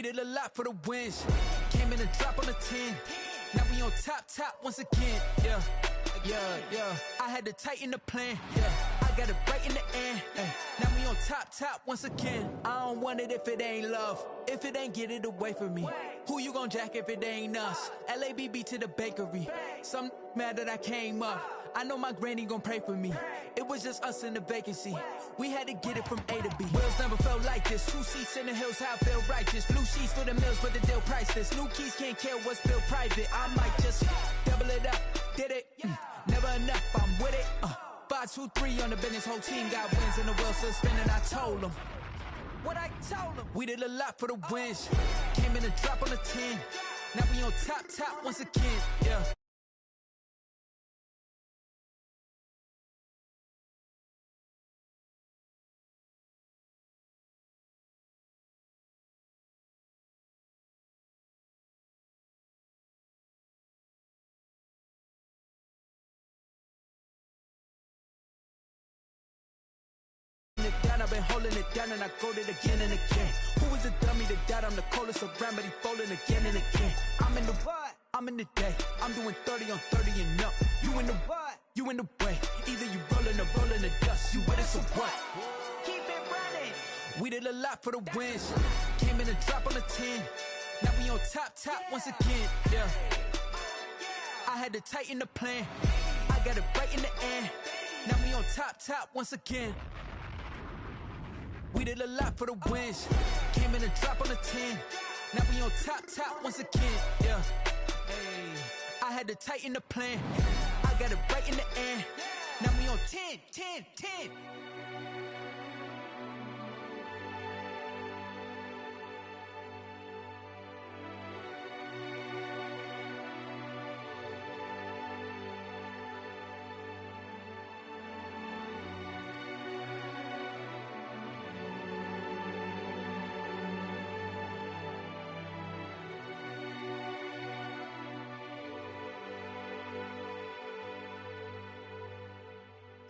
We did a lot for the wins. Came in and drop on the 10. Now we on top once again. Yeah. I had to tighten the plan. Yeah, I got it right in the end. Now we on top once again. I don't want it if it ain't love. If it ain't, get it away from me. Who you gon' jack if it ain't us? LABB to the bakery. Some mad that I came up. I know my granny gon' pray for me. It was just us in the vacancy. We had to get it from A to B. Wheels never felt like this. 2 seats in the hills, how I feel righteous. Blue sheets for the mills, but the deal priceless. New keys can't kill what's still private. I might just double it up. Did it? Never enough, I'm with it. 5, 2, 3 on the business. Whole team got wins and the wheels still spinning. I told them what I told them. We did a lot for the wins. Came in and drop on the 10. Now we on top once again. Yeah. I've been holding it down and I go it again and again. Who is the dummy that died? I'm the coldest around, but he falling again and again. I'm in the what? I'm in the day. I'm doing 30 on 30 and up. You in the what? You in the way. Either you rolling or rolling the dust. You with us or what? Keep it running. We did a lot for the wins. Came in and drop on the 10. Now we on top once again. Yeah. I had to tighten the plan. I got it right in the end. Now we on top once again. We did a lot for the wins. Came in and drop on the 10. Now we on top once again. Yeah. Hey. I had to tighten the plan. I got it right in the end. Now we on 10.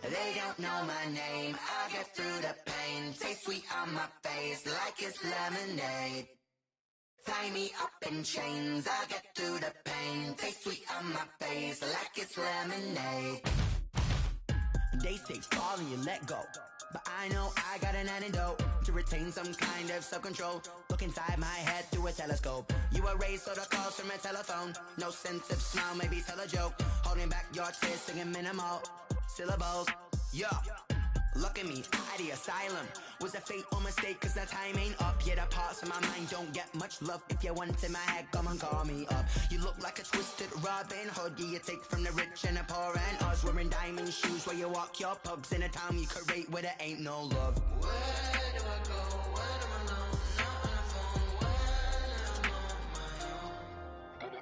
They don't know my name, I get through the pain. Taste sweet on my face like it's lemonade. Tie me up in chains, I get through the pain. Taste sweet on my face like it's lemonade. They say fall and you let go, but I know I got an antidote to retain some kind of self-control. Look inside my head through a telescope. You erase all the calls from a telephone. No sense of smile, maybe tell a joke. Holding back your tears, singing minimal syllables. Yeah, look at me, at the asylum. Was a fate or mistake, cause the time ain't up. Yeah, the parts of my mind don't get much love. If you want in my head, come and call me up. You look like a twisted Robin Hood. Yeah, you take from the rich and the poor and us. Wearing diamond shoes where you walk your pugs in a town you create where there ain't no love. Where do I go? When I'm alone? Not on the phone. When I'm on my own.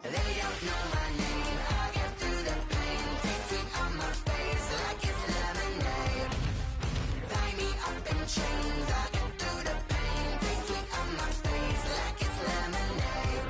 They don't know my name. I get through the pain. Taste sweet on my face like it's lemonade. Tie me up in chains. I get through the pain. Taste sweet on my face like it's lemonade.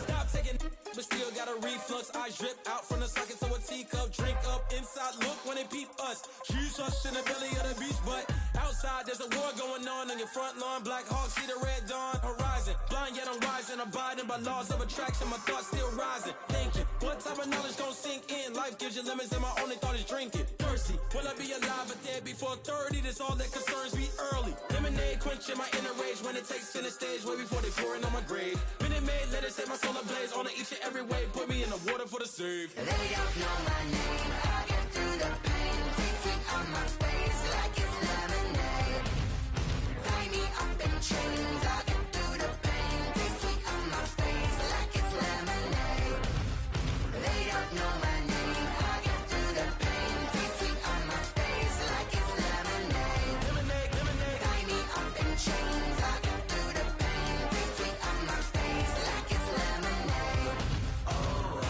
Stop taking, but still got a reflux. I drip out from the socket to a teacup. Drink up inside. Look when they peep us. She's us in the belly of the beach, but outside there's a war going on your front lawn. Black Hawk see the red dawn horizon. Blind yet I'm rising, abiding by laws of attraction. My thoughts still rising. Thinking, what type of knowledge don't sink in? Life gives you limits, and my only thought is drinking. Thirsty, will I be alive or dead before 30? That's all that concerns me early. Lemonade quenching my inner rage when it takes center stage, way before they pour it on my grave. Minute Maid, let it set my soul ablaze. On each and every way, put me in the water for the save. They don't know my name. I get through the pain. Taste sweet on my face like it's lemonade. Tie me up in chains. I get through the pain. Taste sweet on my face like it's lemonade. They don't know my name. I get through the pain. Taste sweet on my face like it's lemonade. Lemonade. Tie me up in chains. I get through the pain. Taste sweet on my face like it's lemonade. Oh.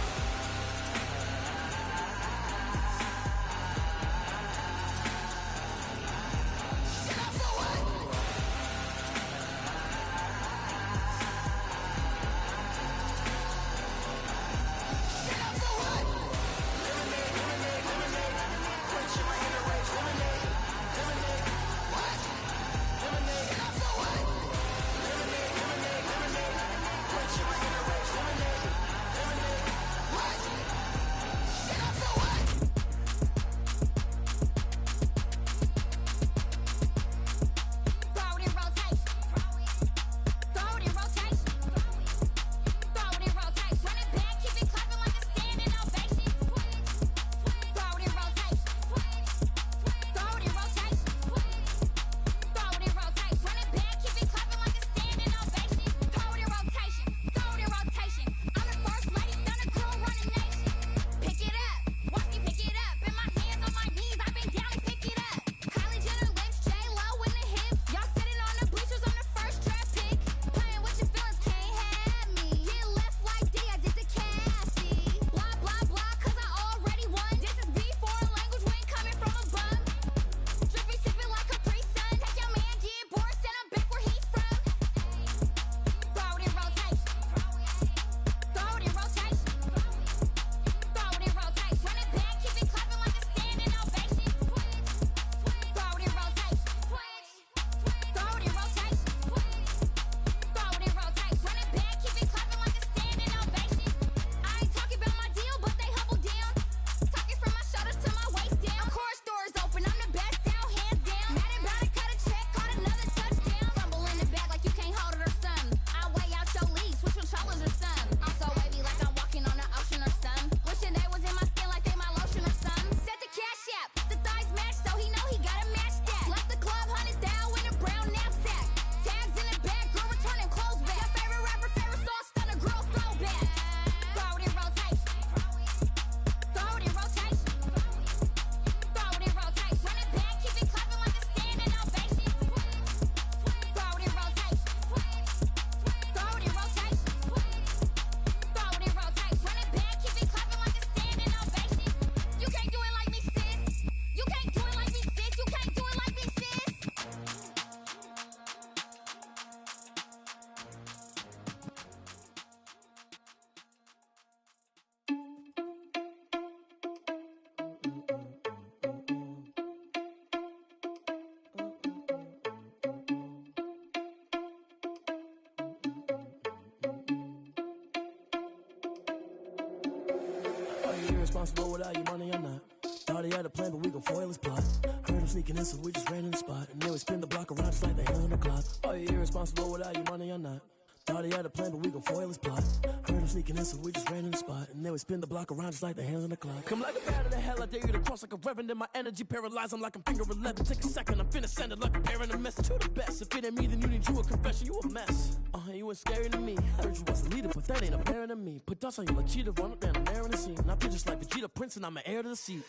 you irresponsible without your money or not? Thought he had a plan, but we gon' foil his plot. Heard him sneaking in, so we just ran in the spot. And then we spin the block around just like the hands on the clock. Are you irresponsible without your money or not? Thought he had a plan, but we gon' foil his plot. Heard him sneaking in, so we just ran in the spot. And then we spin the block around just like the hands on the clock. Come like a bat of the hell, I dare you to cross like a reverend. In my energy paralyzed, I'm like I'm finger 11. Take a second, I'm finna send it like a parent a message to the best. If it ain't me, then you need you a confession, you a mess. You ain't scary to me. Heard you was a leader, but that ain't apparent to me. Put dust on you like cheetah, run up down the air in the scene. I feel just like Vegeta Prince, and I'm an heir to the seat.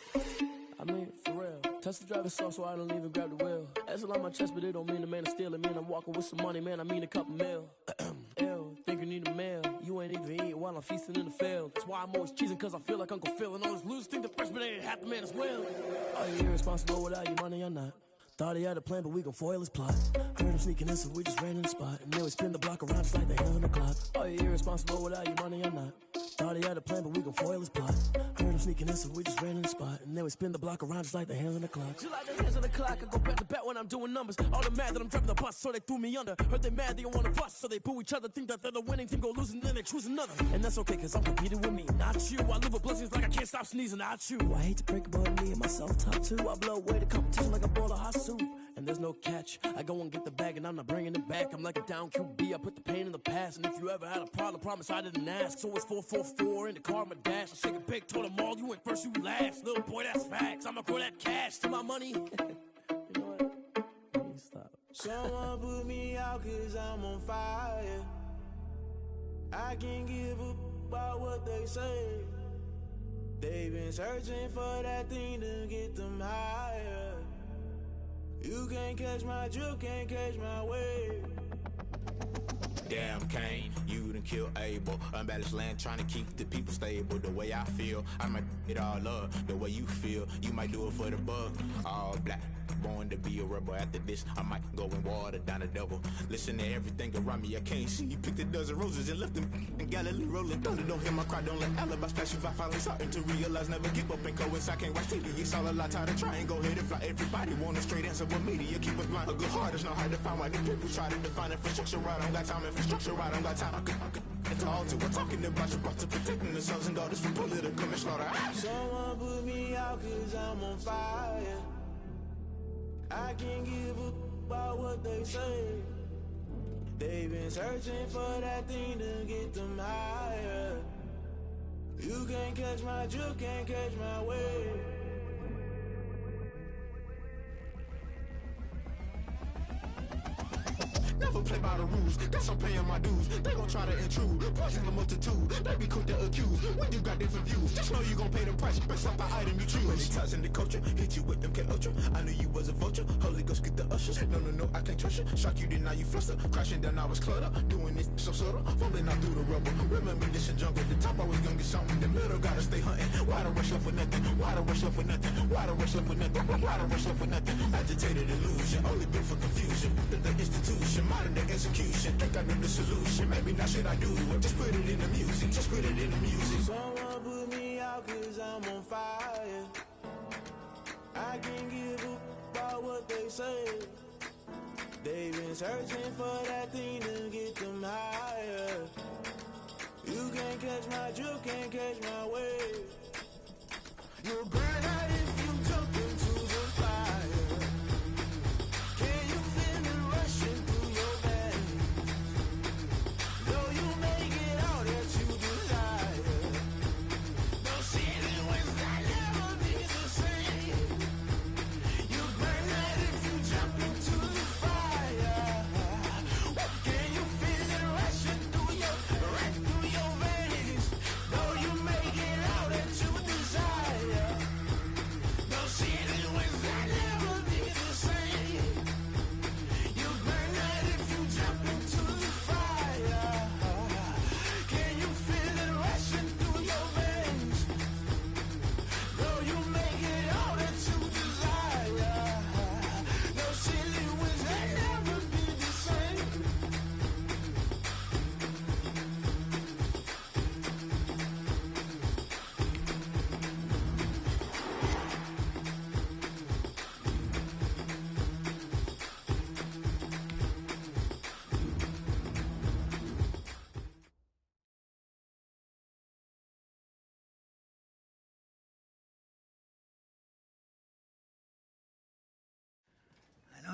I mean, for real. Touch the driver's soft, so I don't even grab the wheel. That's a lot on my chest, but it don't mean the man is stealing. Man, I'm walking with some money, man, I mean a couple mil. Ew, think you need a meal. You ain't even eating while I'm feasting in the field. That's why I'm always cheesing, cause I feel like Uncle Phil. And all those losers think the freshman ain't half the man as well. Are you irresponsible without your money or not? Thought he had a plan, but we gon' foil his plot. Heard him sneaking in, so we just ran in the spot. And then we spin the block around just like the hands on the clock. Are you irresponsible without your money or not? Thought he had a plan, but we gon' foil his plot. Heard him sneaking in, so we just ran in the spot. And then we spin the block around just like the hands on the clock. Just like the hands on the clock, I go back to back when I'm doing numbers. All the mad that I'm driving the bus, so they threw me under. Heard they mad, they don't wanna bust, so they boo each other. Think that they're the winning team, go losing, then they choose another. And that's okay, cause I'm competing with me, not you. I live with blessings like I can't stop sneezing, not you. I hate to break about me and myself top two. I blow away the competition like a bowl of hot soup. And there's no catch. I go and get the bag and I'm not bringing it back. I'm like a down QB, I put the pain in the past. And if you ever had a problem, promise I didn't ask. So it's 444 in the car, my dash. I shake a big, told them all, you went first, you last. Little boy, that's facts. I'ma grow that cash to my money. You know what? Let me stop. Someone put me out cause I'm on fire. I can't give up about what they say. They've been searching for that thing to get them higher. You can't catch my drift, can't catch my wave. Damn Kane, you done killed Abel. Unbalanced land trying to keep the people stable. The way I feel, I might it all up. The way you feel, you might do it for the buck. All black, born to be a rebel. After this, I might go and water down the devil. Listen to everything around me, I can't see. You picked a dozen roses and left them in Galilee rolling thunder. Don't hear my cry, don't let alibi splash. If I finally starting to realize, never give up and coincide. Can't watch TV, it's all a lot. Tired of trying, go ahead and fly. Everybody want a straight answer with media, keep us blind. A good heart is not hard to find. Why the people try to define infrastructure right? I don't got time, infrastructure right, I don't got time. It's all to we're talking about you brought to protecting the sons and daughters from political manslaughter. Someone put me out cause I'm on fire. I can't give up about what they say. They've been searching for that thing to get them higher. You can't catch my drift, can't catch my wave. Never play by the rules, guess I'm paying my dues. They gon' try to intrude, poison the multitude. They be quick to accuse, when you got different views. Just know you gon' pay the price, based off the item you choose. Many ties in the culture, hit you with them K-Ultra. I knew you was a vulture, Holy Ghost get the ushers. No, I can't trust you. Shock you, then now you fluster. Crashing down, I was cluttered. Doing this so subtle, falling out through the rubble. Remember this and jungle, the top I was gonna get something. The middle gotta stay hunting. Why the rush up for nothing? Why the rush up for nothing? Why the rush up for nothing? Why the rush up for nothing? Agitated illusion, only built for confusion. The institution, modern day execution. Think I know the solution, maybe not should I do it. Just put it in the music, just put it in the music. Someone put me out cause I'm on fire. I can't give up about what they say. They've been searching for that thing to get them higher. You can't catch my drift, can't catch my wave. You'll burn out if you jump into the fire. Can you feel it rushing through your veins? Though you make it all that you desire. No ceiling when that never be the same. You burn out if you jump into the fire. Can you feel it rushing through your veins? Though you make it all that you desire.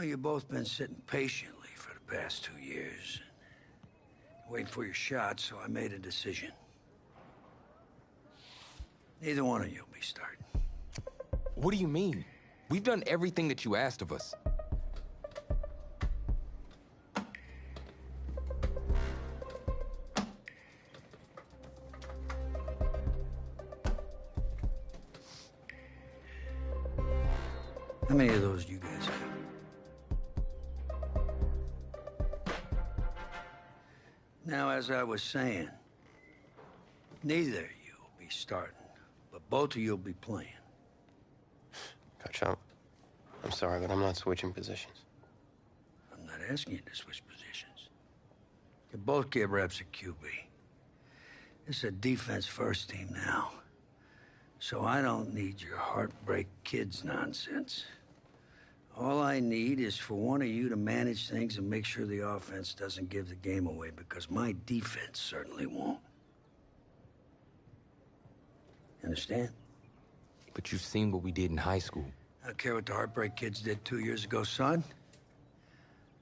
Well, you've both been sitting patiently for the past 2 years. Waiting for your shot, so I made a decision. Neither one of you will be starting. What do you mean? We've done everything that you asked of us. How many of those do you guys have? Now, as I was saying, neither of you will be starting, but both of you will be playing. Coach, I'm sorry, but I'm not switching positions. I'm not asking you to switch positions. You both get reps at QB. This is a defense-first team now, so I don't need your heartbreak kids nonsense. All I need is for one of you to manage things and make sure the offense doesn't give the game away, because my defense certainly won't. Understand? But you've seen what we did in high school. I don't care what the heartbreak kids did 2 years ago, son.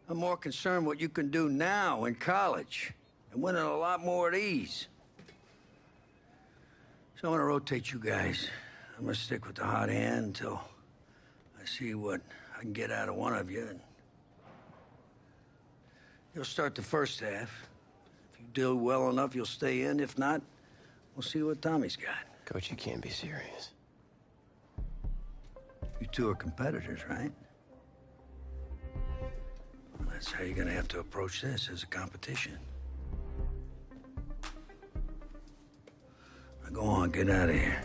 I'm more concerned what you can do now in college and winning a lot more at ease. So I'm gonna rotate you guys. I'm gonna stick with the hot hand until I see what I can get out of one of you. And you'll start the first half. If you do well enough, you'll stay in. If not, we'll see what Tommy's got. Coach, you can't be serious. You two are competitors, right? Well, that's how you're gonna have to approach this, as a competition. Now go on, get out of here.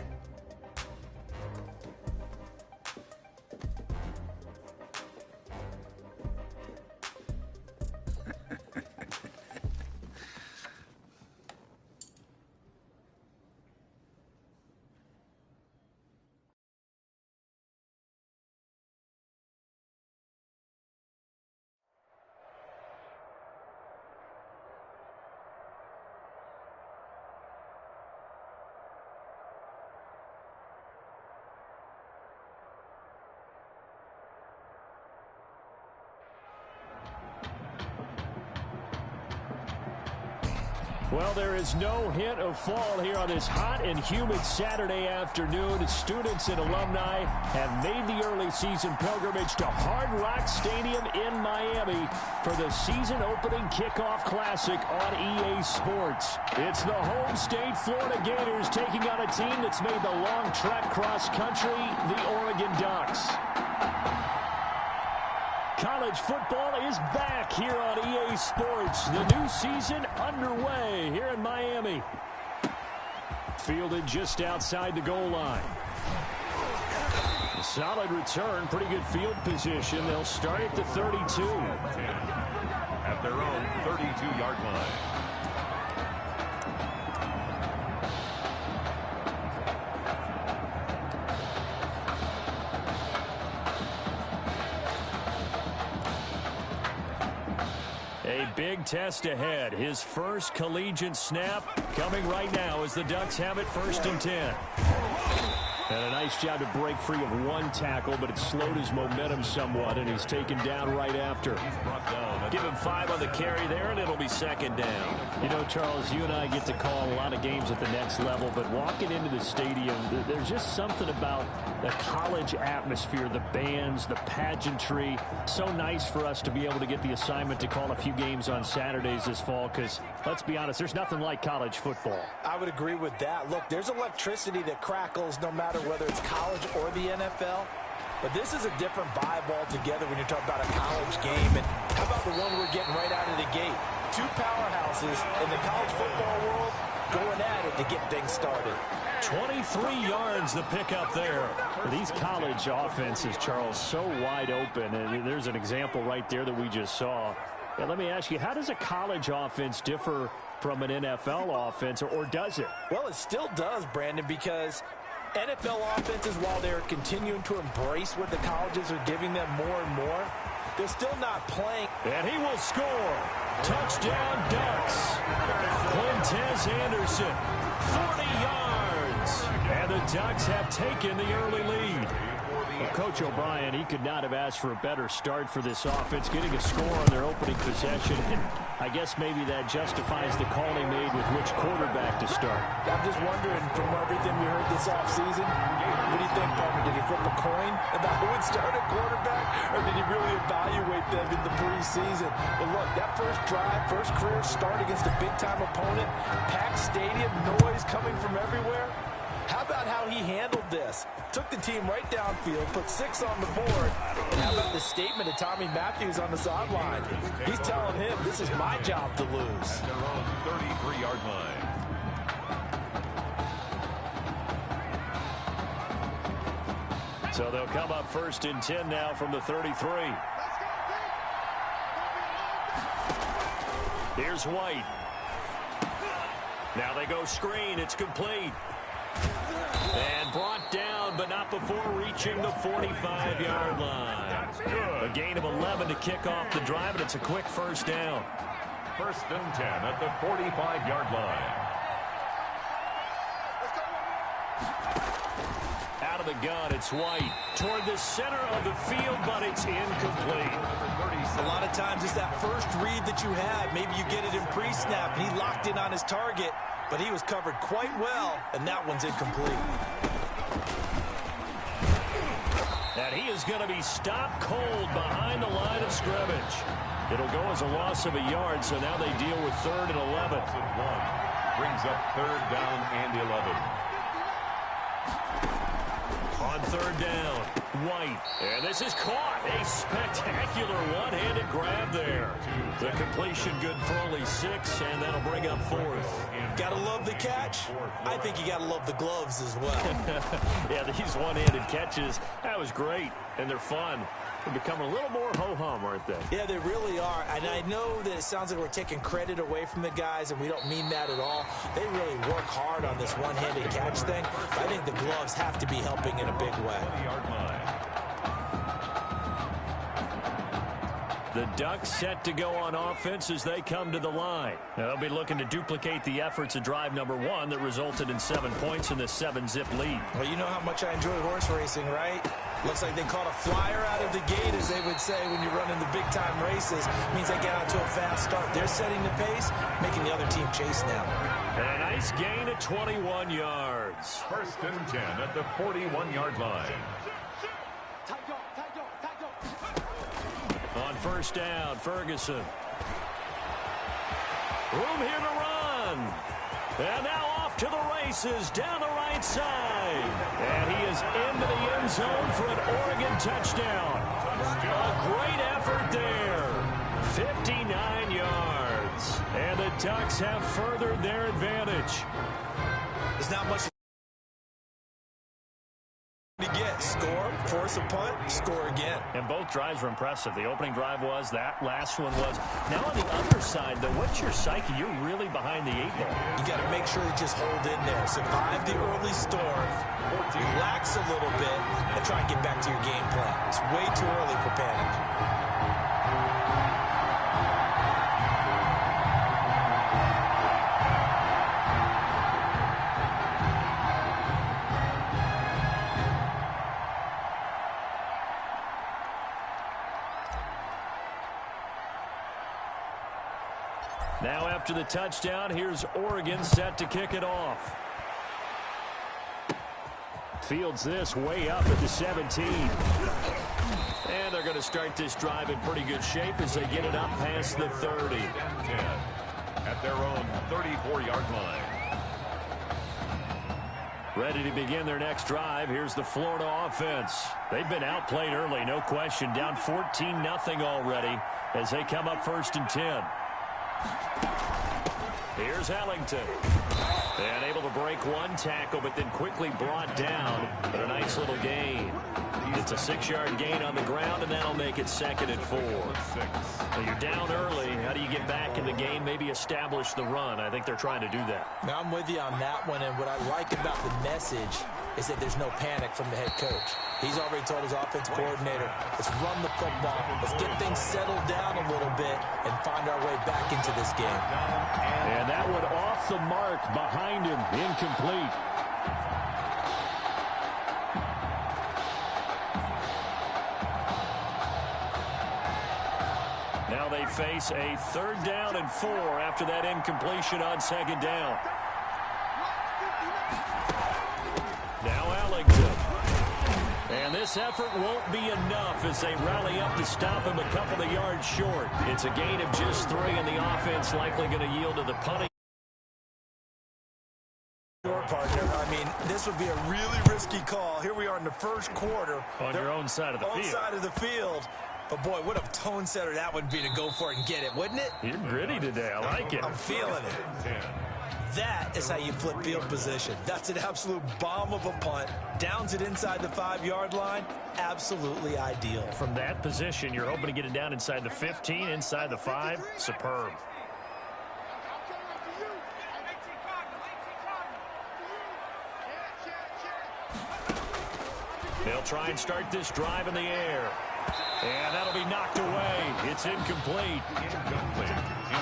Well, there is no hint of fall here on this hot and humid Saturday afternoon. Students and alumni have made the early season pilgrimage to Hard Rock Stadium in Miami for the season-opening kickoff classic on EA Sports. It's the home state Florida Gators taking on a team that's made the long trek cross-country, the Oregon Ducks. College football is back here on EA Sports. The new season underway here in Miami. Fielded just outside the goal line. Solid return, pretty good field position. They'll start at the 32. At their own 32-yard line. A big test ahead. His first collegiate snap coming right now as the Ducks have it 1st and 10. And a nice job to break free of one tackle, but it slowed his momentum somewhat, and he's taken down right after. Give him 5 on the carry there, and it'll be 2nd down. You know, Charles, you and I get to call a lot of games at the next level, but walking into the stadium, there's just something about the college atmosphere, the bands, the pageantry. So nice for us to be able to get the assignment to call a few games on Saturdays this fall, because, let's be honest, there's nothing like college football. I would agree with that. Look, there's electricity that crackles no matter whether it's college or the NFL. But this is a different vibe altogether when you're talking about a college game. And how about the one we're getting right out of the gate? 2 powerhouses in the college football world going at it to get things started. 23 yards the pickup there. These college offenses, Charles, so wide open. And there's an example right there that we just saw. And let me ask you, how does a college offense differ from an NFL offense, or does it? Well, it still does, Brandon, because NFL offenses, while they're continuing to embrace what the colleges are giving them more and more, they're still not playing. And he will score. Touchdown, Ducks. Quintez Anderson, 40 yards. And the Ducks have taken the early lead. 20. Coach O'Brien, he could not have asked for a better start for this offense, getting a score on their opening possession. And I guess maybe that justifies the call he made with which quarterback to start. I'm just wondering, from everything we heard this offseason, what do you think, partner? Did he flip a coin about who would start at quarterback, or did he really evaluate them in the preseason? But look, that first drive, first career start against a big-time opponent, packed stadium, noise coming from everywhere. How about how he handled this? Took the team right downfield, put 6 on the board. And how about the statement of Tommy Matthews on the sideline? He's telling him, this is my job to lose. At their own 33-yard line. So they'll come up 1st and 10 now from the 33. Here's White. Now they go screen. It's complete. And brought down, but not before reaching the 45-yard line. A gain of 11 to kick off the drive, and it's a quick first down. 1st and 10 at the 45-yard line. Out of the gun, it's White. Toward the center of the field, but it's incomplete. A lot of times it's that first read that you have. Maybe you get it in pre-snap, and he locked in on his target. But he was covered quite well, and that one's incomplete. And he is going to be stopped cold behind the line of scrimmage. It'll go as a loss of a yard, so now they deal with 3rd and 11. Brings up 3rd down and 11. On 3rd down, White. And this is caught. A spectacular one-handed grab there. The completion good for only 6, and that'll bring up 4th. Gotta love the catch. I think you gotta love the gloves as well. Yeah, these one-handed catches, that was great, and they're fun. They're becoming a little more ho-hum, aren't they? Yeah, they really are. And I know that it sounds like we're taking credit away from the guys, and we don't mean that at all. They really work hard on this one-handed catch thing. I think the gloves have to be helping in a big way. The Ducks set to go on offense as they come to the line. Now, they'll be looking to duplicate the efforts of drive number 1 that resulted in 7 points in the 7-zip lead. Well, you know how much I enjoy horse racing, right? Looks like they caught a flyer out of the gate, as they would say when you're running the big-time races. Means they get out to a fast start. They're setting the pace, making the other team chase now. And a nice gain of 21 yards. 1st and 10 at the 41-yard line. On 1st down, Ferguson. Room here to run. And now off to the races down the right side. And he is into the end zone for an Oregon touchdown. A great effort there. 59 yards. And the Ducks have furthered their advantage. There's not much to get. Score, force a punt, score again. And both drives were impressive. The opening drive was, that last one was. Now on the other side, though, what's your psyche? You're really behind the 8 ball. You got to make sure you just hold in there. Survive the early storm, relax a little bit, and try and get back to your game plan. It's way too early for panic. Now after the touchdown, here's Oregon set to kick it off. Fields this way up at the 17. And they're going to start this drive in pretty good shape as they get it up past the 30. 10 at their own 34-yard line. Ready to begin their next drive. Here's the Florida offense. They've been outplayed early, no question. Down 14-0 already as they come up 1st and 10. Here's Ellington. And able to break one tackle, but then quickly brought down. But a nice little gain. It's a 6-yard gain on the ground, and that'll make it 2nd and 4. Well, you're down early. How do you get back in the game? Maybe establish the run. I think they're trying to do that. Now, I'm with you on that one, and what I like about the message is that there's no panic from the head coach. He's already told his offense coordinator, let's run the football, let's get things settled down a little bit and find our way back into this game. And that one off the mark behind him, incomplete. face a 3rd down and 4 after that incompletion on 2nd down. Now Allington. And this effort won't be enough as they rally up to stop him a couple of yards short. It's a gain of just 3, and the offense likely going to yield to the punting. Partner, I mean, this would be a really risky call. Here we are in the first quarter. On your own side of the field. On side of the field. But, boy, what a tone setter that would be to go for it and get it, wouldn't it? You're gritty today. I like it. I'm feeling it. That is how you flip field position. That's an absolute bomb of a punt. Downs it inside the 5-yard line. Absolutely ideal. From that position, you're hoping to get it down inside the 15, inside the 5. Superb. They'll try and start this drive in the air. And that'll be knocked away. It's incomplete.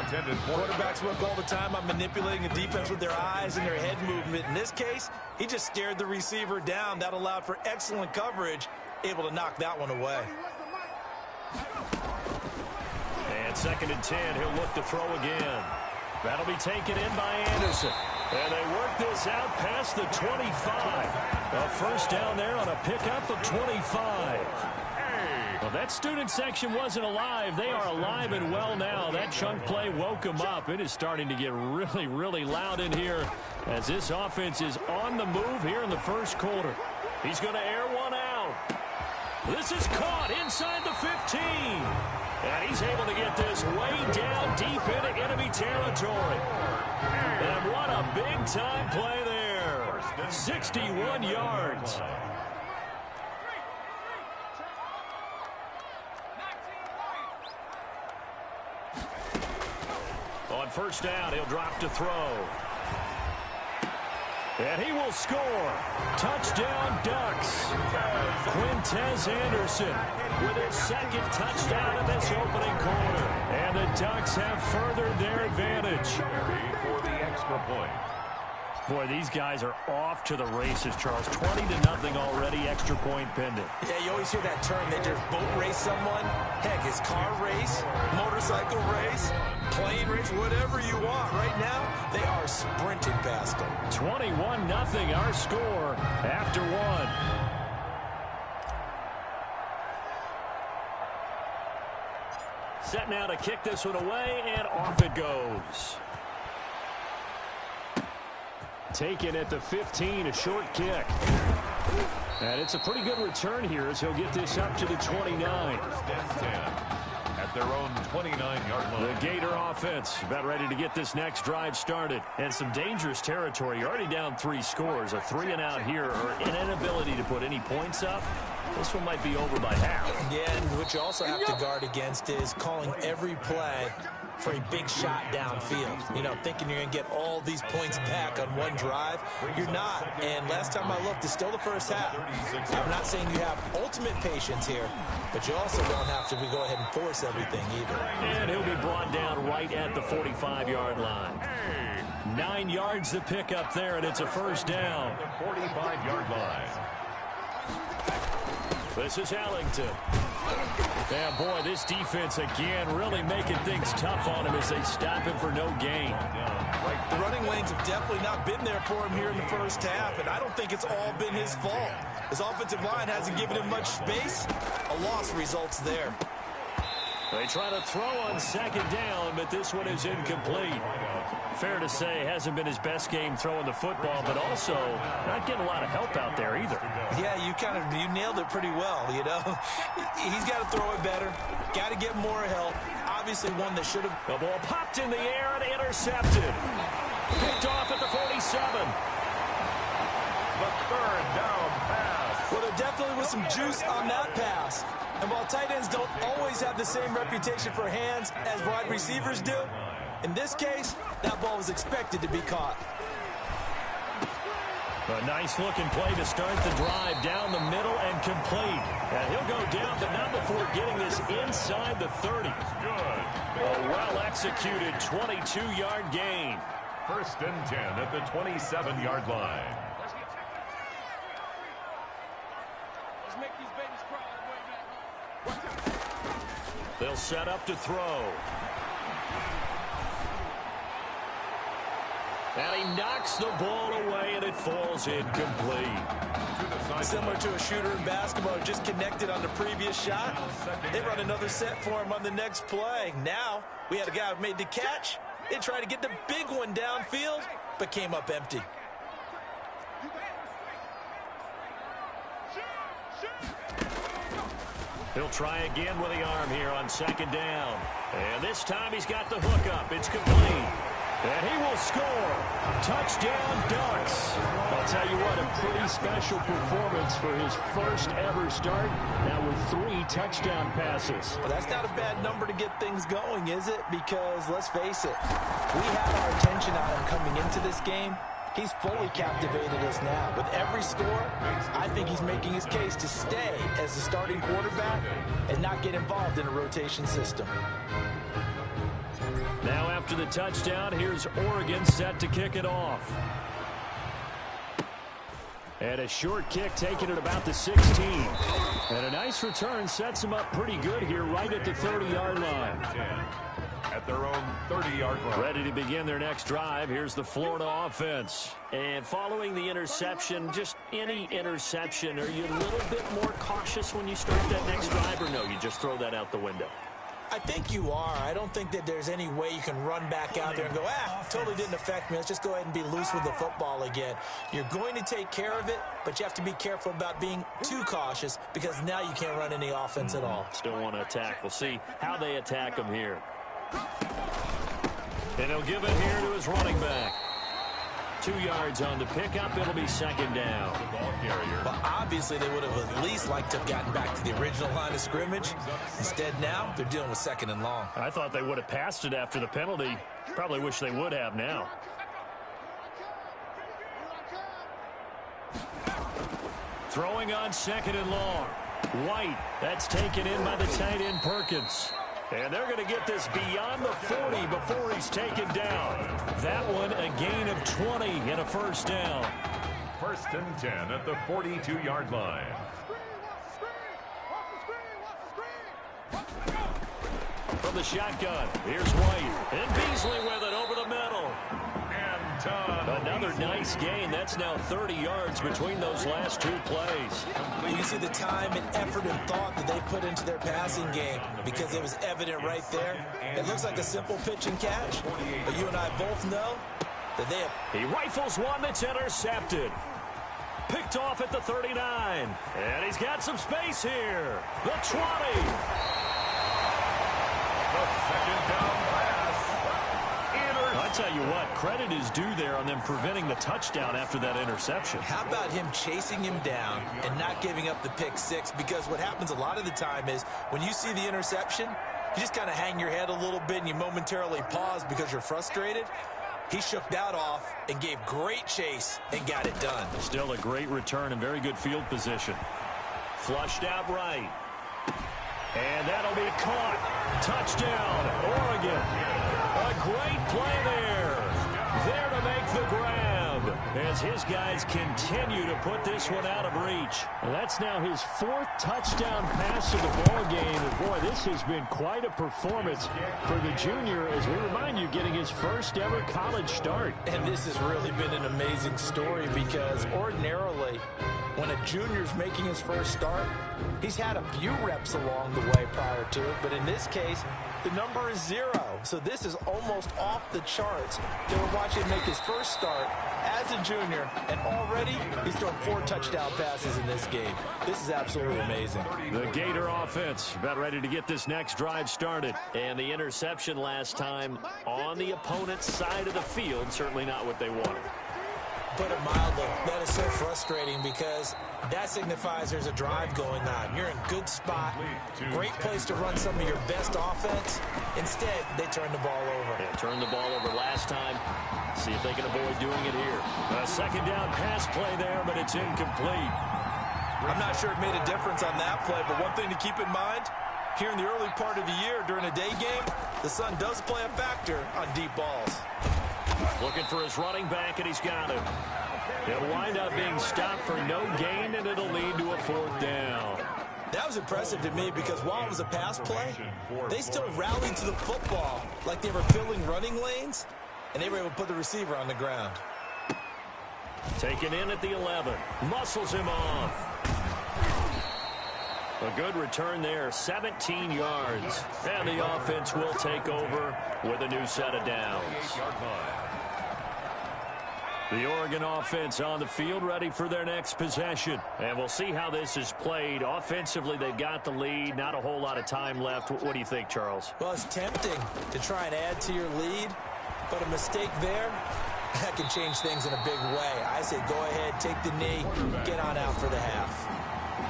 Intended for quarterbacks work all the time on manipulating the defense with their eyes and their head movement. In this case, he just stared the receiver down. That allowed for excellent coverage, able to knock that one away. And 2nd and 10, he'll look to throw again. That'll be taken in by Anderson. And they work this out past the 25. A 1st down there on a pickup of 25. Well, that student section wasn't alive. They are alive and well now. That chunk play woke them up. It is starting to get really, really loud in here as this offense is on the move here in the 1st quarter. He's going to air one out. This is caught inside the 15. And he's able to get this way down deep into enemy territory. And what a big-time play there. 61 yards. On 1st down, he'll drop to throw. And he will score. Touchdown, Ducks. Quintez Anderson with his 2nd touchdown in this opening quarter. And the Ducks have furthered their advantage. For the extra point. Boy, these guys are off to the races, Charles. 20-0 already, extra point pending. Yeah, you always hear that term, they just boat race someone. Heck, it's car race, motorcycle race, plane race, whatever you want. Right now, they are sprinting past them. 21-0 our score after 1. Set now to kick this one away, and off it goes. Taken at the 15, a short kick. And it's a pretty good return here as he'll get this up to the 29. At their own 29-yard line. The Gator offense about ready to get this next drive started. And some dangerous territory. You're already down 3 scores. A 3-and-out here or an inability to put any points up. This one might be over by half. Yeah, and what you also have to guard against is calling every play for a big shot downfield. You know, thinking you're going to get all these points back on one drive. You're not. And last time I looked, it's still the first half. I'm not saying you have ultimate patience here, but you also don't have to go ahead and force everything either. And he'll be brought down right at the 45-yard line. 9 yards to pick up there, and it's a 1st down. 45-yard line. This is Allington. Yeah, boy, this defense again really making things tough on him as they stop him for no gain. The running lanes have definitely not been there for him here in the 1st half, and I don't think it's all been his fault. His offensive line hasn't given him much space. A loss results there. They try to throw on 2nd down, but this one is incomplete. Fair to say, hasn't been his best game throwing the football, but also not getting a lot of help out there either. Yeah, you nailed it pretty well, you know. He's got to throw it better, got to get more help. Obviously one that should have... The ball popped in the air and intercepted. Picked off at the 47. The 3rd down pass. Well, there definitely was some juice on that pass. And while tight ends don't always have the same reputation for hands as wide receivers do, in this case, that ball was expected to be caught. A nice-looking play to start the drive down the middle and complete. And he'll go down, but not before getting this inside the 30. Good. A well-executed 22-yard gain. 1st and 10 at the 27-yard line. They'll set up to throw. And he knocks the ball away, and it falls incomplete. Similar to a shooter in basketball, just connected on the previous shot. They run another set for him on the next play. Now, we had a guy who made the catch. They tried to get the big one downfield, but came up empty. He'll try again with the arm here on second down. And this time he's got the hook up. It's complete. And he will score. Touchdown, Ducks. I'll tell you what, a pretty special performance for his first ever start. Now with 3 touchdown passes. Well, that's not a bad number to get things going, is it? Because, let's face it, we had our attention on him coming into this game. He's fully captivated us now. With every score, I think he's making his case to stay as the starting quarterback and not get involved in a rotation system. Now after the touchdown, here's Oregon set to kick it off. And a short kick taken at about the 16. And a nice return sets him up pretty good here right at the 30-yard line. At their own 30-yard line. Ready to begin their next drive. Here's the Florida offense. And following the interception, just any interception, are you a little bit more cautious when you start that next drive, or no, you just throw that out the window? I think you are. I don't think that there's any way you can run back out there and go, totally didn't affect me. Let's just go ahead and be loose with the football again. You're going to take care of it, but you have to be careful about being too cautious because now you can't run any offense at all. Still want to attack. We'll see how they attack him here. And he'll give it here to his running back. 2 yards on the pickup. It'll be second down. Well, obviously, they would have at least liked to have gotten back to the original line of scrimmage. Instead, now, they're dealing with second and long. I thought they would have passed it after the penalty. Probably wish they would have now. Throwing on second and long. White. That's taken in by the tight end Perkins. And they're going to get this beyond the 40 before he's taken down. That one, a gain of 20 and a first down. First and 10 at the 42-yard line. From the shotgun, here's White. And Beasley with it over the middle. Another nice gain. That's now 30 yards between those last 2 plays. You can see the time and effort and thought that they put into their passing game because it was evident right there. It looks like a simple pitch and catch, but you and I both know that they have... He rifles one that's intercepted. Picked off at the 39. And he's got some space here. The 20. The second down pass. I tell you what, credit is due there on them preventing the touchdown after that interception. How about him chasing him down and not giving up the pick 6? Because what happens a lot of the time is when you see the interception, you just kind of hang your head a little bit and you momentarily pause because you're frustrated. He shook that off and gave great chase and got it done. Still a great return and very good field position. Flushed out right. And that'll be caught. Touchdown, Oregon. A great play there. There to make the grab as his guys continue to put this one out of reach. Well, that's now his 4th touchdown pass of the ball game. And boy, this has been quite a performance for the junior, as we remind you, getting his first ever college start. And this has really been an amazing story because ordinarily, when a junior's making his first start, he's had a few reps along the way prior to it, but in this case, the number is 0. So this is almost off the charts. They were watching him make his first start as a junior, and already he's thrown 4 touchdown passes in this game. This is absolutely amazing. The Gator offense about ready to get this next drive started. And the interception last time on the opponent's side of the field, certainly not what they wanted. Put it mildly, that is so frustrating because that signifies there's a drive going on. You're in good spot, great place to run some of your best offense. Instead, they turn the ball over. Yeah, turned the ball over last time. See if they can avoid doing it here. A second down pass play there, but it's incomplete. I'm not sure it made a difference on that play, but one thing to keep in mind, here in the early part of the year during a day game, the sun does play a factor on deep balls. Looking for his running back, and he's got him. It'll wind up being stopped for no gain, and it'll lead to a 4th down. That was impressive to me because while it was a pass play, they still rallied to the football like they were filling running lanes, and they were able to put the receiver on the ground. Taken in at the 11. Muscles him off. A good return there, 17 yards. And the offense will take over with a new set of downs. The Oregon offense on the field ready for their next possession. And we'll see how this is played. Offensively, they've got the lead. Not a whole lot of time left. What do you think, Charles? Well, it's tempting to try and add to your lead, but a mistake there, that can change things in a big way. I say go ahead, take the knee, get on out for the half.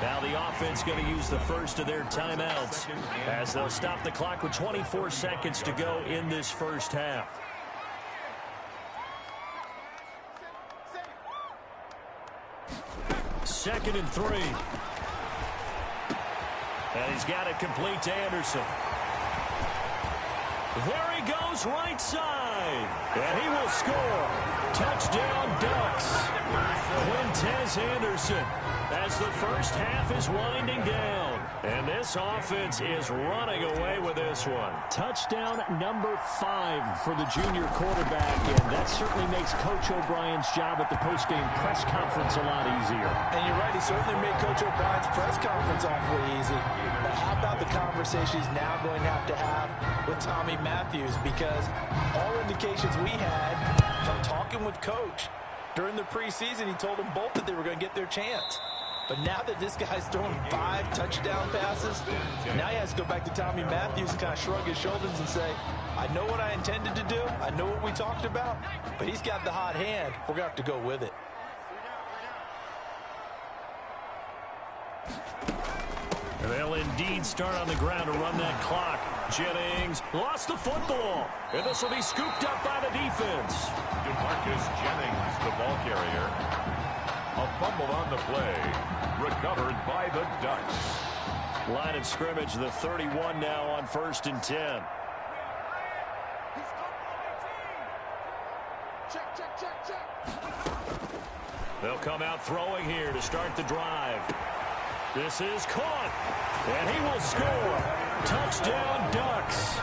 Now the offense going to use the first of their timeouts as they'll stop the clock with 24 seconds to go in this first half. Second and 3. And he's got it complete to Anderson. There he goes, right side. And he will score. Touchdown, Ducks. Quintez Anderson as the first half is winding down. And this offense is running away with this one. Touchdown number 5 for the junior quarterback, and that certainly makes Coach O'Brien's job at the postgame press conference a lot easier. And you're right, he certainly made Coach O'Brien's press conference awfully easy. But how about the conversation he's now going to have with Tommy Matthews? Because all indications we had from talking with Coach during the preseason, he told them both that they were going to get their chance. But now that this guy's throwing 5 touchdown passes, now he has to go back to Tommy Matthews and kind of shrug his shoulders and say, I know what I intended to do. I know what we talked about. But he's got the hot hand. We're going to have to go with it. They'll indeed start on the ground to run that clock. Jennings lost the football. And this will be scooped up by the defense. DeMarcus Jennings, the ball carrier. A fumble on the play. Recovered by the Ducks. Line of scrimmage, the 31 now on 1st and 10. They'll come out throwing here to start the drive. This is caught, and he will score. Touchdown, Ducks.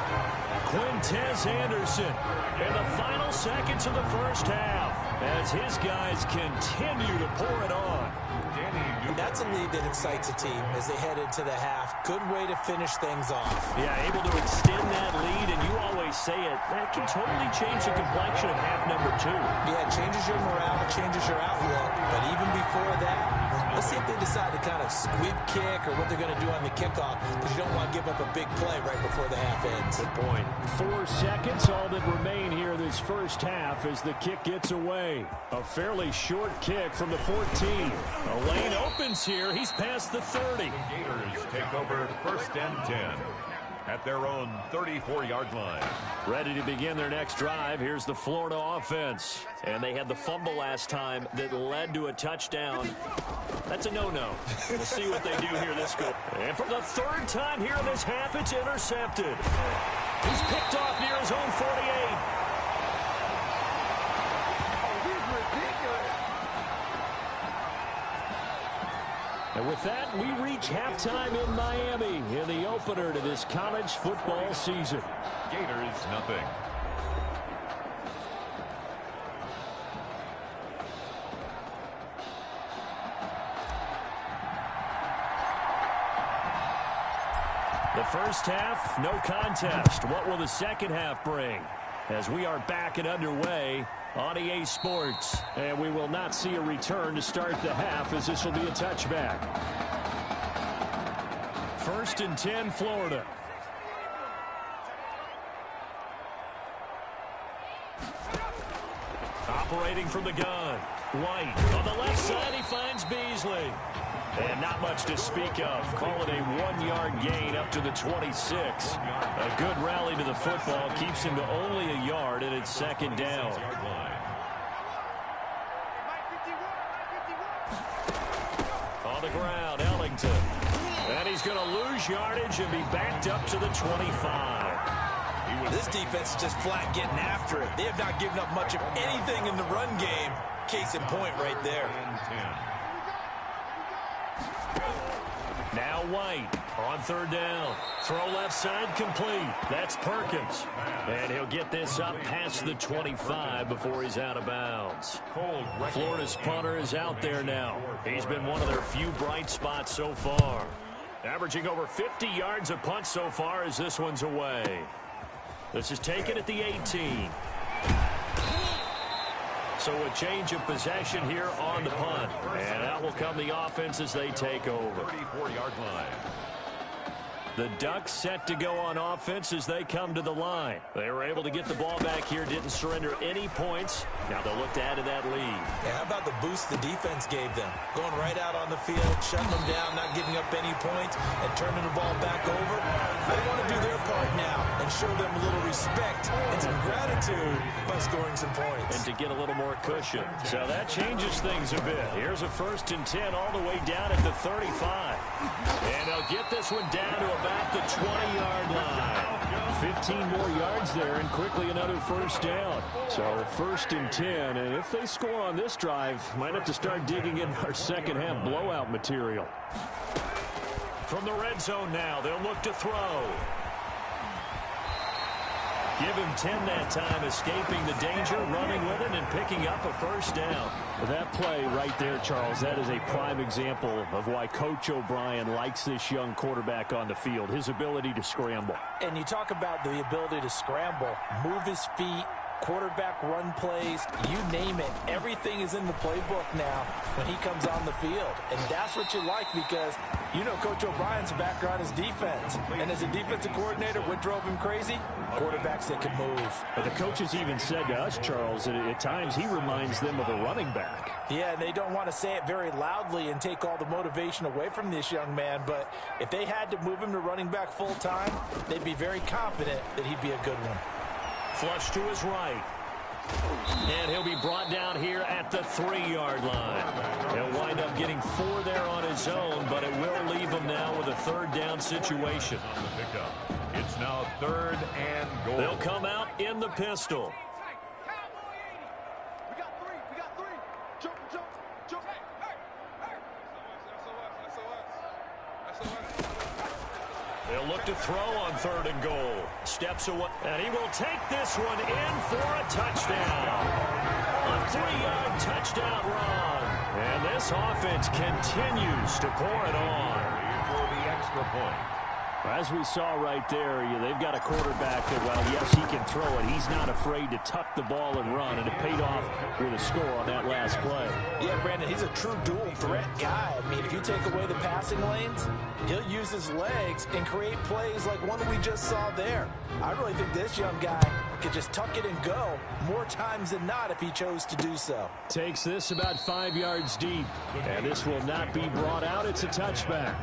Quintez Anderson in the final seconds of the first half as his guys continue to pour it on. That's a lead that excites a team as they head into the half. Good way to finish things off. Yeah, able to extend that lead, and you always say it, that can totally change the complexion of half number 2. Yeah, it changes your morale, it changes your outlook. But even before that, let's see if they decide to kind of squib kick or what they're going to do on the kickoff, because you don't want to give up a big play right before the half ends. Good point. 4 seconds, all that remain here this first half as the kick gets away. A fairly short kick from the 14. A lane opens here. He's past the 30. The Gators take over 1st and 10 at their own 34-yard line. Ready to begin their next drive. Here's the Florida offense. And they had the fumble last time that led to a touchdown. That's a no-no. We'll see what they do here this go. And for the 3rd time here in this half, it's intercepted. He's picked off near his own 48. And with that, we reach halftime in Miami in the opener to this college football season. Gators, nothing. The first half, no contest. What will the second half bring? As we are back and underway on EA Sports. And we will not see a return to start the half as this will be a touchback. 1st and 10, Florida. Operating from the gun. White on the left side, he finds Beasley. And not much to speak of. Call it a 1-yard gain up to the 26. A good rally to the football keeps him to only a yard, and it's 2nd down. On the ground, Ellington. And he's going to lose yardage and be backed up to the 25. This defense is just flat getting after it. They have not given up much of anything in the run game. Case in point right there. Now White on third down. Throw left side complete. That's Perkins. And he'll get this up past the 25 before he's out of bounds. Florida's punter is out there now. He's been one of their few bright spots so far. Averaging over 50 yards a punt so far as this one's away. This is taken at the 18. So a change of possession here on the punt. And out will come the offense as they take over. 34-yard line. The Ducks set to go on offense as they come to the line. They were able to get the ball back here, didn't surrender any points. Now they'll look to add to that lead. Yeah, how about the boost the defense gave them? Going right out on the field, shutting them down, not giving up any points, and turning the ball back over. They want to do their part now and show them a little respect and some gratitude by scoring some points. And to get a little more cushion. So that changes things a bit. Here's a 1st and 10 all the way down at the 35. And they'll get this one down to about the 20-yard line. 15 more yards there and quickly another 1st down. So 1st and 10. And if they score on this drive, might have to start digging in our second half blowout material. From the red zone now, they'll look to throw. Give him 10 that time, escaping the danger, running with it, and picking up a 1st down. That play right there, Charles, that is a prime example of why Coach O'Brien likes this young quarterback on the field, his ability to scramble. And you talk about the ability to scramble, move his feet, quarterback run plays, you name it. Everything is in the playbook now when he comes on the field. And that's what you like because you know Coach O'Brien's background is defense. And as a defensive coordinator, what drove him crazy? Quarterbacks that can move. But the coaches even said to us, Charles, that at times he reminds them of a running back. Yeah, they don't want to say it very loudly and take all the motivation away from this young man. But if they had to move him to running back full time, they'd be very confident that he'd be a good one. Flush to his right. And he'll be brought down here at the 3-yard line. He'll wind up getting 4 there on his own, but it will leave him now with a 3rd down situation. On the pickup. It's now 3rd and goal. They'll come out in the pistol. They'll look to throw on 3rd and goal. Steps away, and he will take this one in for a touchdown. A 3-yard touchdown run. And this offense continues to pour it on. For the extra point. As we saw right there, they've got a quarterback that, well, yes, he can throw it. He's not afraid to tuck the ball and run, and it paid off with a score on that last play. Yeah, Brandon, he's a true dual threat guy. I mean, if you take away the passing lanes, he'll use his legs and create plays like one we just saw there. I really think this young guy could just tuck it and go more times than not if he chose to do so. Takes this about 5 yards deep, and this will not be brought out. It's a touchback.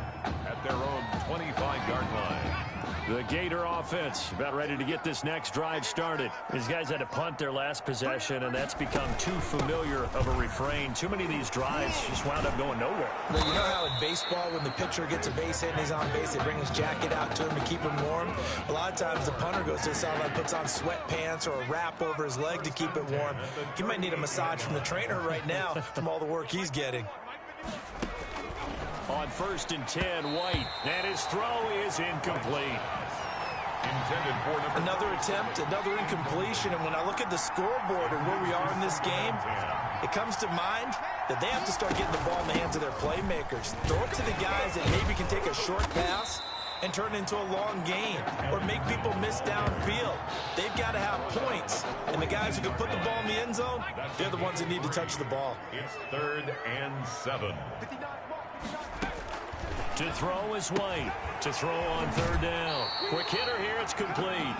At their own 25-yard line. The Gator offense about ready to get this next drive started. These guys had to punt their last possession, and that's become too familiar of a refrain. Too many of these drives just wound up going nowhere. Well, you know how in baseball, when the pitcher gets a base hit and he's on base, they bring his jacket out to him to keep him warm? A lot of times the punter goes to the sideline, puts on sweatpants or a wrap over his leg to keep it warm. He might need a massage from the trainer right now from all the work he's getting. On 1st and 10, White, and his throw is incomplete. Intended for another attempt, another incompletion, and when I look at the scoreboard and where we are in this game, it comes to mind that they have to start getting the ball in the hands of their playmakers. Throw it to the guys that maybe can take a short pass and turn it into a long gain or make people miss downfield. They've got to have points, and the guys who can put the ball in the end zone, they're the ones that need to touch the ball. It's 3rd and 7. To throw is White. To throw on 3rd down. Quick hitter here, it's complete.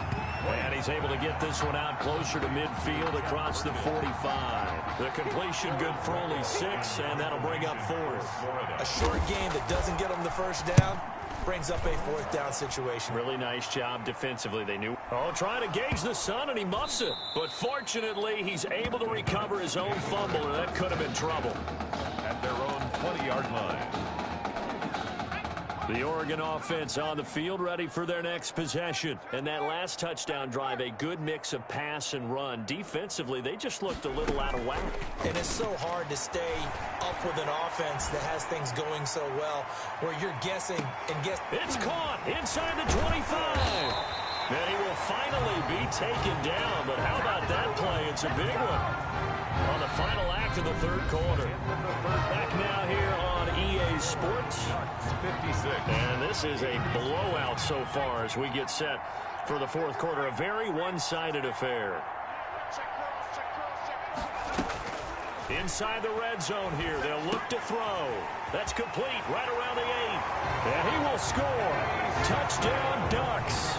And he's able to get this one out closer to midfield across the 45. The completion good for only 6, and that'll bring up 4th. A short gain that doesn't get them the 1st down brings up a 4th down situation. Really nice job defensively. They knew. Oh, trying to gauge the sun, and he muffs it. But fortunately, he's able to recover his own fumble, and that could have been trouble. At their own 20-yard line. The Oregon offense on the field ready for their next possession. And that last touchdown drive, a good mix of pass and run. Defensively, they just looked a little out of whack. And it's so hard to stay up with an offense that has things going so well, where you're guessing and guess. It's caught inside the 25. And he will finally be taken down. But how about that play? It's a big one on the final act of the third quarter. Back now here on EA Sports. 56. And this is a blowout so far as we get set for the fourth quarter. A very one-sided affair. Inside the red zone here. They'll look to throw. That's complete right around the 8. And he will score. Touchdown Ducks.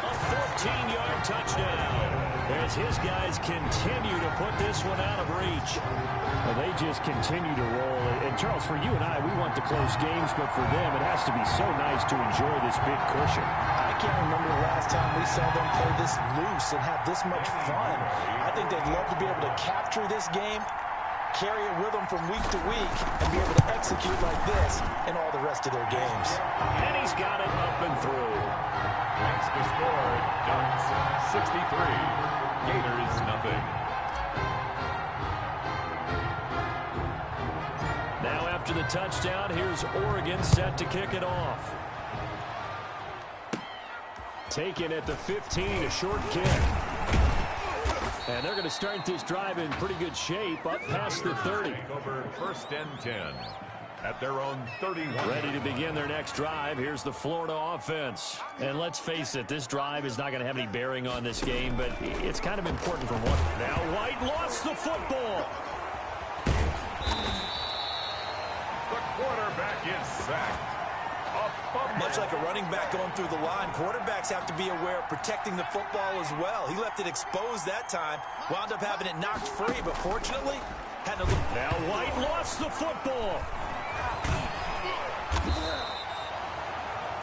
A 14-yard touchdown. As his guys continue to put this one out of reach. Well, they just continue to roll. And, Charles, for you and I, we want the close games, but for them, it has to be so nice to enjoy this big cushion. I can't remember the last time we saw them play this loose and have this much fun. I think they'd love to be able to capture this game, carry it with them from week to week, and be able to execute like this in all the rest of their games. And he's got it up and through. Next to score, Ducks 63. Gators nothing. Now after the touchdown, here's Oregon set to kick it off. Taken at the 15, a short kick. And they're going to start this drive in pretty good shape, up past the 30. Over 1st and 10 at their own 31. Ready to begin their next drive. Here's the Florida offense. And let's face it, this drive is not going to have any bearing on this game, but it's kind of important for one. Now White lost the football. The quarterback is sacked. Much like a running back going through the line, quarterbacks have to be aware of protecting the football as well. He left it exposed that time, wound up having it knocked free, but fortunately, had to look. Now White lost the football.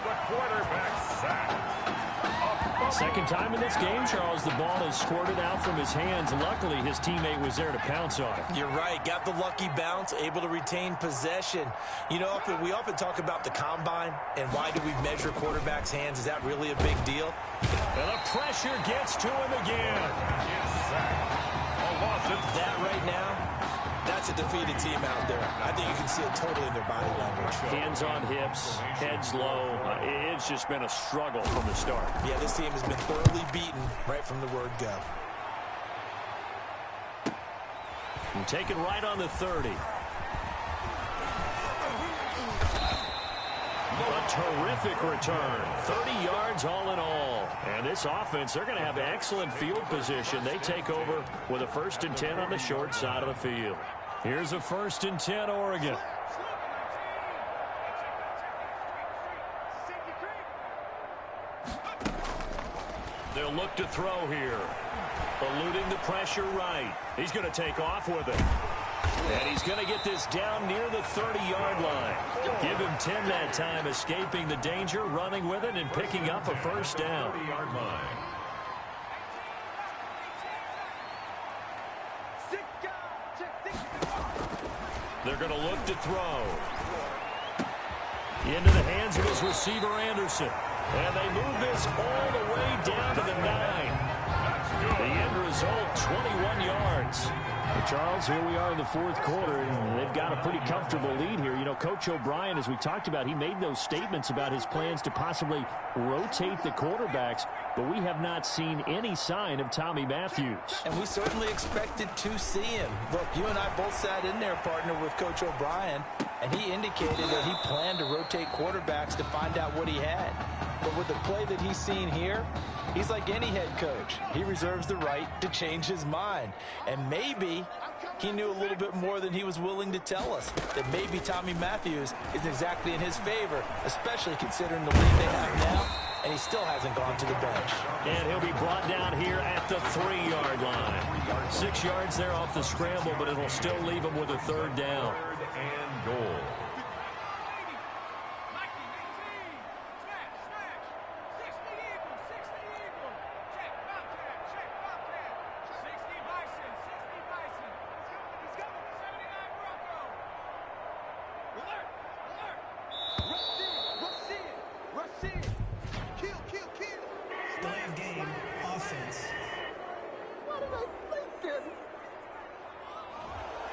The quarterback sacked. Second time in this game, Charles, the ball is squirted out from his hands. Luckily, his teammate was there to pounce on it. You're right. Got the lucky bounce, able to retain possession. You know, we often talk about the combine and why do we measure quarterbacks' hands. Is that really a big deal? And the pressure gets to him again. That right now, that's a defeated team out there. I think you can see it totally in their body language. Hands on hips, heads low. It's just been a struggle from the start. Yeah, this team has been thoroughly beaten right from the word go. And taken right on the 30. A terrific return. 30 yards all in all. And this offense, they're going to have excellent field position. They take over with a 1st and 10 on the short side of the field. Here's a 1st and 10, Oregon. They'll look to throw here. Eluding the pressure right. He's going to take off with it. And he's going to get this down near the 30-yard line. Give him 10 that time, escaping the danger, running with it, and picking up a 1st down. 30-yard line. They're going to look to throw. Into the hands of his receiver, Anderson. And they move this all the way down to the 9. The end result, 21 yards. Well, Charles, here we are in the fourth quarter, and they've got a pretty comfortable lead here. You know, Coach O'Brien, as we talked about, he made those statements about his plans to possibly rotate the quarterbacks, but we have not seen any sign of Tommy Matthews. And we certainly expected to see him. Look, you and I both sat in there, partner, with Coach O'Brien, and he indicated that he planned to rotate quarterbacks to find out what he had. But with the play that he's seen here, he's like any head coach. He reserves the right to change his mind. And maybe he knew a little bit more than he was willing to tell us. That maybe Tommy Matthews isn't exactly in his favor, especially considering the lead they have now. And he still hasn't gone to the bench. And he'll be brought down here at the 3-yard line. 6 yards there off the scramble, but it'll still leave him with a 3rd down. 3rd and goal.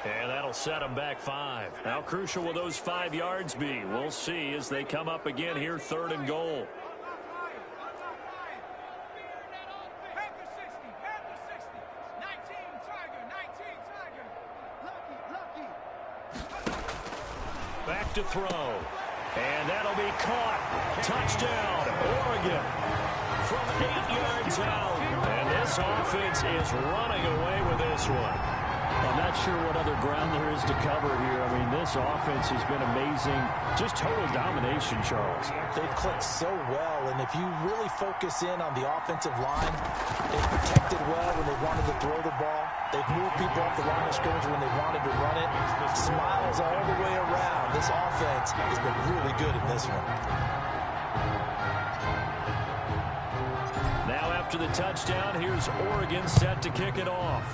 And that'll set them back 5. How crucial will those 5 yards be? We'll see as they come up again here, 3rd and goal. Back to throw. And that'll be caught. Touchdown, Oregon. From 8 yards out. And this offense is running away with this one. I'm not sure what other ground there is to cover here. I mean, this offense has been amazing. Just total domination, Charles. They've clicked so well, and if you really focus in on the offensive line, they've protected well when they wanted to throw the ball. They've moved people off the line of scrimmage when they wanted to run it. Smiles all the way around. This offense has been really good in this one. Now after the touchdown, here's Oregon set to kick it off.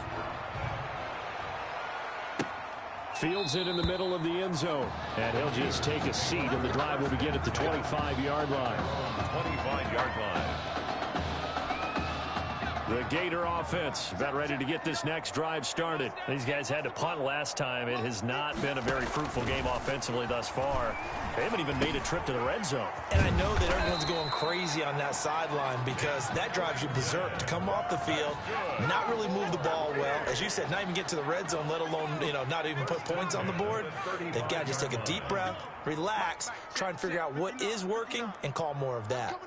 Fields it in the middle of the end zone. And he'll just take a seat, and the drive will begin at the 25-yard line. 25-yard line. The Gator offense about ready to get this next drive started. These guys had to punt last time. It has not been a very fruitful game offensively thus far. They haven't even made a trip to the red zone. And I know that everyone's going crazy on that sideline because that drives you berserk to come off the field, not really move the ball well. As you said, not even get to the red zone, let alone, not even put points on the board. They've got to just take a deep breath, relax, try and figure out what is working, and call more of that.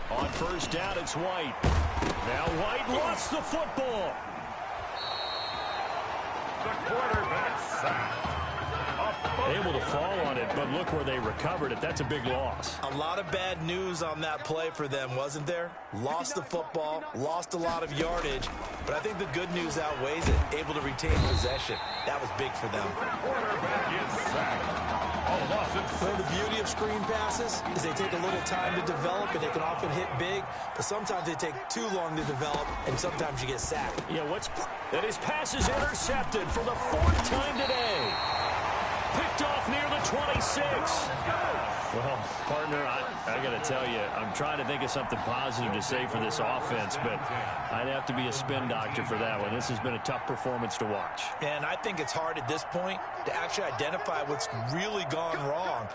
On first down, it's White. Now White lost the football. The quarterback sacked. Able to fall on it, but look where they recovered it. That's a big loss. A lot of bad news on that play for them, wasn't there? Lost the football, lost a lot of yardage, but I think the good news outweighs it. Able to retain possession. That was big for them. Quarterback is sacked. Well, the beauty of screen passes is they take a little time to develop, and they can often hit big, but sometimes they take too long to develop, and sometimes you get sacked. Yeah, that his pass is intercepted for the 4th time today. Picked off near the 26. Well, partner, I got to tell you, I'm trying to think of something positive to say for this offense, but I'd have to be a spin doctor for that one. This has been a tough performance to watch. And I think it's hard at this point to actually identify what's really gone wrong.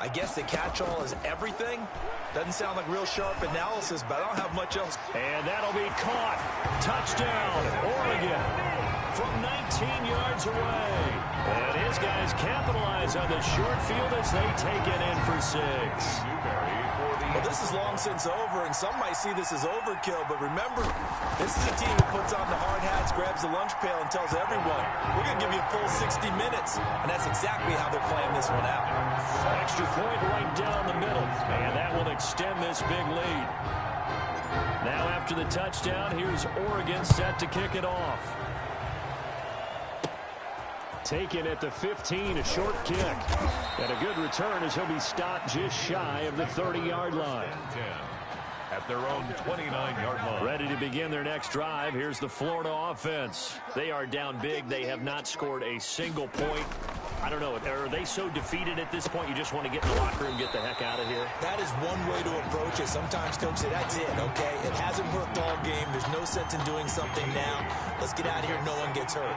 I guess the catch-all is everything. Doesn't sound like real sharp analysis, but I don't have much else. And that'll be caught. Touchdown, Oregon. From 19 yards away. And his guys capitalize on the short field as they take it in for 6. Well, this is long since over, and some might see this as overkill, but remember, this is a team that puts on the hard hats, grabs the lunch pail, and tells everyone, we're going to give you a full 60 minutes, and that's exactly how they're playing this one out. Extra point right down the middle, and that will extend this big lead. Now after the touchdown, here's Oregon set to kick it off. Taken at the 15, a short kick. And a good return as he'll be stopped just shy of the 30-yard line. At their own 29-yard line. Ready to begin their next drive. Here's the Florida offense. They are down big. They have not scored a single point. I don't know. Are they so defeated at this point you just want to get in the locker room and get the heck out of here? That is one way to approach it. Sometimes coaches say, that's it, okay? It hasn't worked all game. There's no sense in doing something now. Let's get out of here. No one gets hurt.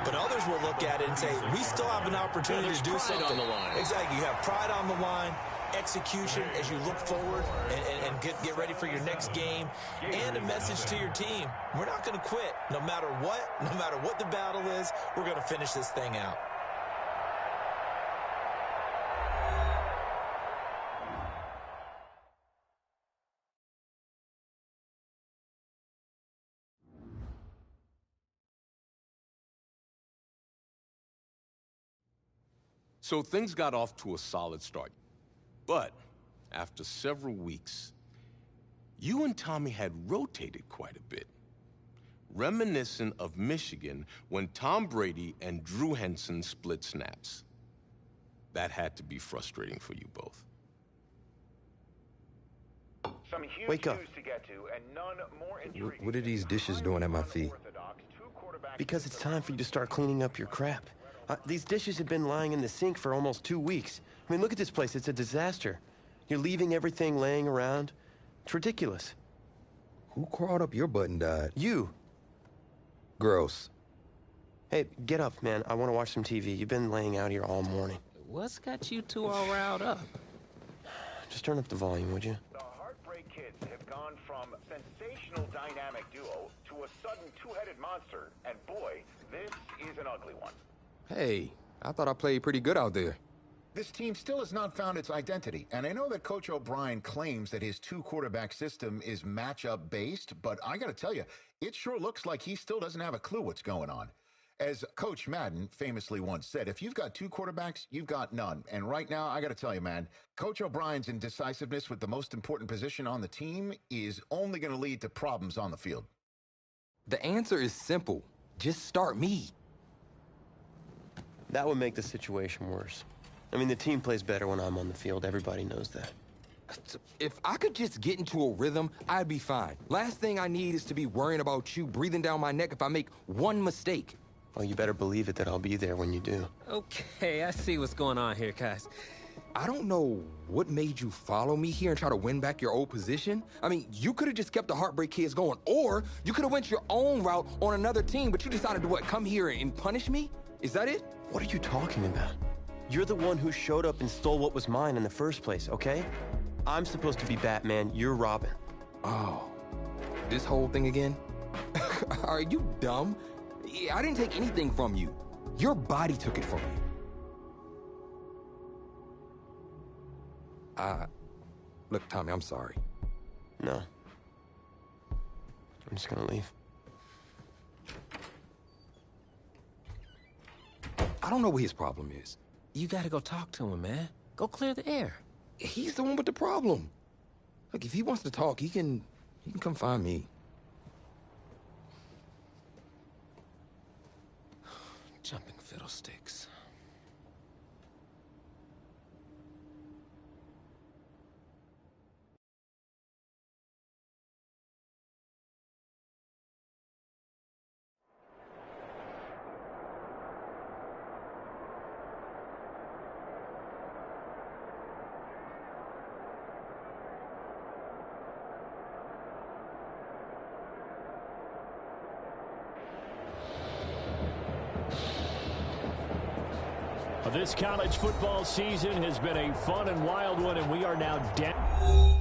But others will look at it and say, we still have an opportunity to do something. On the line. Exactly. You have pride on the line, execution as you look forward and get ready for your next game, and a message to your team. We're not going to quit. No matter what the battle is, we're going to finish this thing out. So things got off to a solid start. But after several weeks, you and Tommy had rotated quite a bit. Reminiscent of Michigan when Tom Brady and Drew Henson split snaps. That had to be frustrating for you both. Some huge Wake up. news to get to, and none more intriguing. What are these dishes doing at my feet? Because it's time for you to start cleaning up your crap. These dishes have been lying in the sink for almost 2 weeks. I mean, look at this place. It's a disaster. You're leaving everything laying around. It's ridiculous. Who crawled up your butt and died? You. Gross. Hey, get up, man. I want to watch some TV. You've been laying out here all morning. What's got you two all riled up? Just turn up the volume, would you? The Heartbreak Kids have gone from sensational dynamic duo to a sudden two-headed monster. And boy, this is an ugly one. Hey, I thought I played pretty good out there. This team still has not found its identity, and I know that Coach O'Brien claims that his two-quarterback system is matchup-based, but I gotta tell you, it sure looks like he still doesn't have a clue what's going on. As Coach Madden famously once said, if you've got two quarterbacks, you've got none. And right now, I gotta tell you, man, Coach O'Brien's indecisiveness with the most important position on the team is only gonna lead to problems on the field. The answer is simple. Just start me. That would make the situation worse. I mean, the team plays better when I'm on the field. Everybody knows that. If I could just get into a rhythm, I'd be fine. Last thing I need is to be worrying about you breathing down my neck if I make one mistake. Well, you better believe it that I'll be there when you do. Okay, I see what's going on here, guys. I don't know what made you follow me here and try to win back your old position. I mean, you could have just kept the Heartbreak Kids going, or you could have went your own route on another team, but you decided to, what, come here and punish me? Is that it? What are you talking about? You're the one who showed up and stole what was mine in the first place, okay? I'm supposed to be Batman, you're Robin. Oh, this whole thing again? Are you dumb? I didn't take anything from you. Your body took it from you. Look, Tommy, I'm sorry. No. I'm just gonna leave. I don't know what his problem is. You gotta go talk to him, man. Go clear the air. He's the one with the problem. Look, if he wants to talk, he can come find me. Jumping fiddlesticks. This college football season has been a fun and wild one, and we are now down.